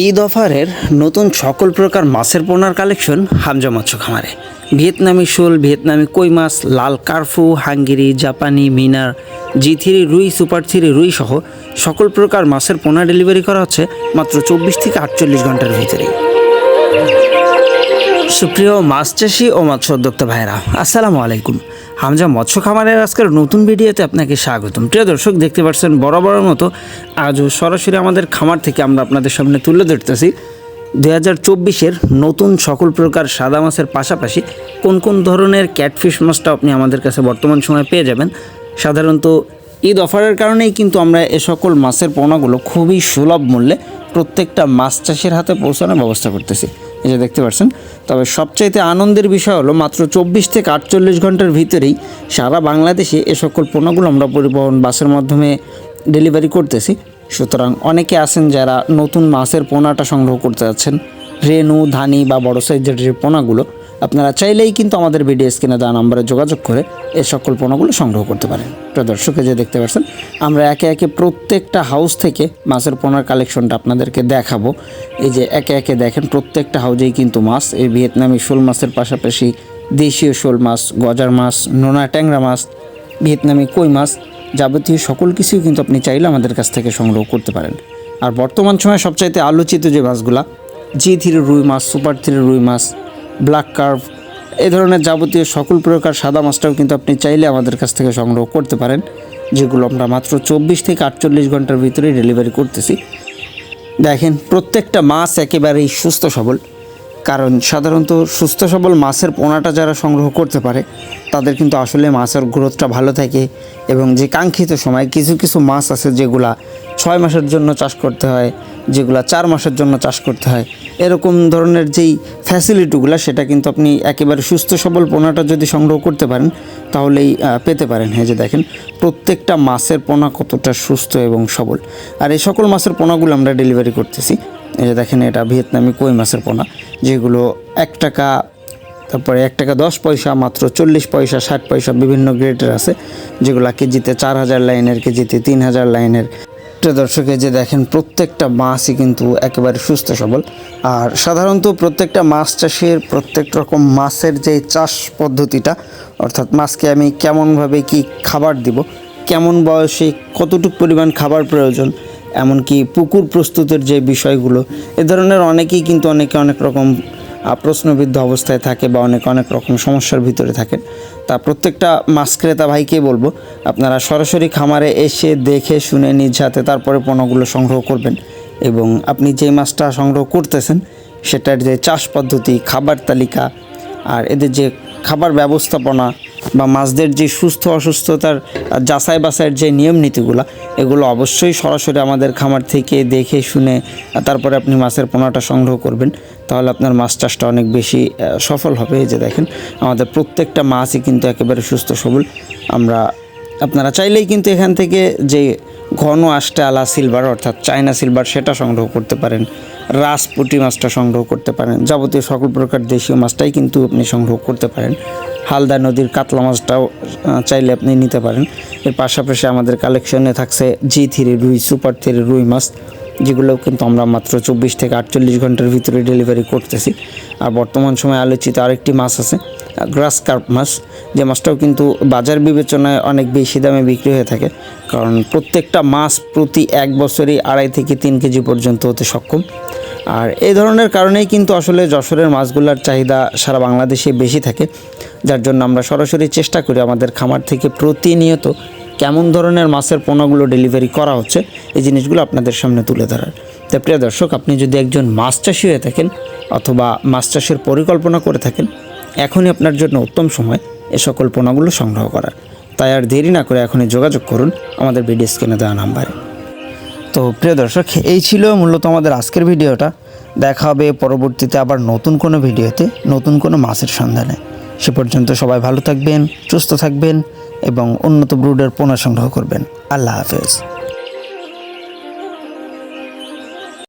ঈদ অফারের নতুন সকল প্রকার মাছের পোনার কালেকশন হামজা মৎস্য খামারে। ভিয়েতনামি শোল, ভিয়েতনামি কই মাছ, লাল কার্ফু, হাঙ্গেরি, জাপানি, মিনার, G3 রুই, সুপার 3 রুই সহ সকল প্রকার মাছের পোনা ডেলিভারি করা হচ্ছে মাত্র 24 থেকে 48 ঘন্টার ভিতরেই। সুপ্রিয় মাছ চাষি ও মৎস্য উদ্যোক্তা ভাইরা, আসসালামু আলাইকুম। হামজা মৎস্য খামারের আজকের নতুন ভিডিওতে আপনাকে স্বাগতম। প্রিয় দর্শক, দেখতে পাচ্ছেন বরাবরের মতো আজও সরাসরি আমাদের খামার থেকে আমরা আপনাদের সামনে তুলে ধরতেছি 2024-এর নতুন সকল প্রকার সাদা মাছের পাশাপাশি কোন কোন ধরনের ক্যাটফিশ মাছটা আপনি আমাদের কাছে বর্তমান সময়ে পেয়ে যাবেন। সাধারণত ঈদ অফারের কারণেই কিন্তু আমরা এ সকল মাছের পোনাগুলো খুবই সুলভ মূল্যে প্রত্যেকটা মাছ চাষির হাতে পৌঁছানোর ব্যবস্থা করতেছি। এই যে দেখতে পাচ্ছেন। তবে সবচাইতে আনন্দের বিষয় হলো মাত্র 24 থেকে 48 ঘন্টার ভিতরেই সারা বাংলাদেশে এ সকল পণ্যগুলো আমরা পরিবহন বাসের মাধ্যমে ডেলিভারি করতেছি। সুতরাং অনেকে আছেন যারা নতুন মাছের পোনাটা সংগ্রহ করতে যাচ্ছেন, রেনু, ধানি বা বড় সাইজের যে পোনাগুলো, আপনারা চাইলেই কিন্তু আমাদের ভিডিও স্ক্রিনে দেওয়া নম্বরে যোগাযোগ করে এই সকল পণ্যগুলো সংগ্রহ করতে পারেন। প্রিয় দর্শকে যে দেখতে পাচ্ছেন, আমরা একে একে প্রত্যেকটা হাউস থেকে মাছের পোনার কালেকশনটা আপনাদেরকে দেখাবো। এই যে একে একে দেখেন, প্রত্যেকটা হাউজেই কিন্তু মাছ, এই ভিয়েতনামি শোল মাছের পাশাপাশি দেশীয় শোল মাছ, গজার মাছ, নোনা ট্যাংরা মাছ, ভিয়েতনামি কই মাছ, যাবতীয় সকল কিছুই কিন্তু আপনি চাইলে আমাদের কাছ থেকে সংগ্রহ করতে পারেন। আর বর্তমান সময়ে সবচাইতে আলোচিত যে মাছগুলা, G3 রুই মাছ, সুপার 3 রুই মাছ, ব্ল্যাক কার্ভ, এই ধরনের যাবতীয় সকল প্রকার সাদা মাছটাও কিন্তু আপনি চাইলে আমাদের কাছ থেকে সংগ্রহ করতে পারেন, যেগুলো আমরা মাত্র 24 থেকে 48 ঘন্টার ভিতরেই ডেলিভারি করতেছি। দেখেন, প্রত্যেকটা মাছ একেবারেই সুস্থ সবল। কারণ সাধারণত সুস্থ সবল মাছের পোনাটা যারা সংগ্রহ করতে পারে তাদের কিন্তু আসলে মাছের গ্রোথটা ভালো থাকে, এবং যে কাঙ্ক্ষিত সময় কিছু কিছু মাছ আছে যেগুলা 6 মাসের জন্য চাষ করতে হয়, যেগুলা 4 মাসের জন্য চাষ করতে হয়, এরকম ধরনের যেই ফ্যাসিলিটিগুলো সেটা কিন্তু আপনি একেবারে সুস্থ সবল পোনাটা যদি সংগ্রহ করতে পারেন তাহলেই পেতে পারেন। হ্যাঁ, যে দেখেন প্রত্যেকটা মাছের পোনা কতটা সুস্থ এবং সবল। আর এই সকল মাছের পোনাগুলো আমরা ডেলিভারি করতেছি। এই যে দেখেন, এটা ভিয়েতনামি কই মাছের পোনা, যেগুলো 1 টাকা, তারপরে 1 টাকা 10 পয়সা, মাত্র 40 পয়সা, 60 পয়সা, বিভিন্ন গ্রেডের আছে, যেগুলো কেজিতে 4000 লাইনের, কেজিতে 3000 লাইনের। দর্শকে যে দেখেন, প্রত্যেকটা মাছই কিন্তু একেবারে সুস্থ সবল। আর সাধারণত প্রত্যেকটা মাছ চাষের প্রত্যেক রকম মাছের যে চাষ পদ্ধতিটা, অর্থাৎ মাছকে আমি কেমনভাবে কি খাবার দিব, কেমন বয়সে কতটুকু পরিমাণ খাবার প্রয়োজন, এমনকি পুকুর প্রস্তুতের যে বিষয়গুলো, এ ধরনের অনেকেই কিন্তু অনেক রকম প্রশ্নবিদ্ধ অবস্থায় থাকে বা অনেক রকম সমস্যার ভিতরে থাকেন। তা প্রত্যেকটা মাছ ক্রেতা ভাইকে বলবো, আপনারা সরাসরি খামারে এসে দেখে শুনে নিজ হাতে তারপরে পণ্যগুলো সংগ্রহ করবেন, এবং আপনি যে মাছটা সংগ্রহ করতেছেন সেটার যে চাষ পদ্ধতি, খাবার তালিকা, আর এদের যে খাবার ব্যবস্থাপনা বা মাছদের যে সুস্থ অসুস্থতার যাচাই বাছাইয়ের যে নিয়ম নীতিগুলো, এগুলো অবশ্যই সরাসরি আমাদের খামার থেকে দেখে শুনে তারপরে আপনি মাছের পোনাটা সংগ্রহ করবেন, তাহলে আপনার মাছ চাষটা অনেক বেশি সফল হবে। এই যে দেখেন, আমাদের প্রত্যেকটা মাছই কিন্তু একেবারে সুস্থ সবল। আপনারা চাইলেই কিন্তু এখান থেকে যে ঘন আষ্টে আলা সিলভার, অর্থাৎ চায়না সিলভার, সেটা সংগ্রহ করতে পারেন, রাসপুটি মাছটা সংগ্রহ করতে পারেন, যাবতীয় সকল প্রকার দেশীয় মাছটাই কিন্তু আপনি সংগ্রহ করতে পারেন। হালদা নদীর কাতলা মাছটাও চাইলে আপনি নিতে পারেন। এর পাশাপাশি আমাদের কালেকশনে থাকছে G3 রুই, সুপার 3 রুই মাছ, যেগুলোও কিন্তু আমরা মাত্র 24 থেকে 48 ঘন্টার ভিতরে ডেলিভারি করতেছি। আর বর্তমান সময়ে আলোচিত আরেকটি মাছ আছে, গ্রাস কার্প মাছ, যে মাছটাও কিন্তু বাজার বিবেচনায় অনেক বেশি দামে বিক্রি হয়ে থাকে, কারণ প্রত্যেকটা মাছ প্রতি 1 বছরই 2.5 থেকে 3 কেজি পর্যন্ত হতে সক্ষম। আর এই ধরনের কারণেই কিন্তু আসলে যশোরের মাছগুলোর চাহিদা সারা বাংলাদেশে বেশি থাকে, যার জন্য আমরা সরাসরি চেষ্টা করি আমাদের খামার থেকে প্রতিনিয়ত কেমন ধরনের মাছের পোনাগুলো ডেলিভারি করা হচ্ছে এই জিনিসগুলো আপনাদের সামনে তুলে ধরার। তাই প্রিয় দর্শক, আপনি যদি একজন মাছ চাষি হয়ে থাকেন অথবা মাছ চাষের পরিকল্পনা করে থাকেন, এখনই আপনার জন্য উত্তম সময় এ সকল পোনাগুলো সংগ্রহ করার। তাই আর দেরি না করে এখনই যোগাযোগ করুন আমাদের ভিডিও স্ক্রিনে দেওয়া নাম্বারে। তো প্রিয় দর্শক, এই ছিল মূলত আমাদের আজকের ভিডিওটা। দেখা হবে পরবর্তীতে আবার নতুন কোনো ভিডিওতে, নতুন কোনো মাছের সন্ধানে। সে পর্যন্ত সবাই ভালো থাকবেন, সুস্থ থাকবেন এবং উন্নত ব্রুডের পোনা সংগ্রহ করবেন। আল্লাহ হাফেজ।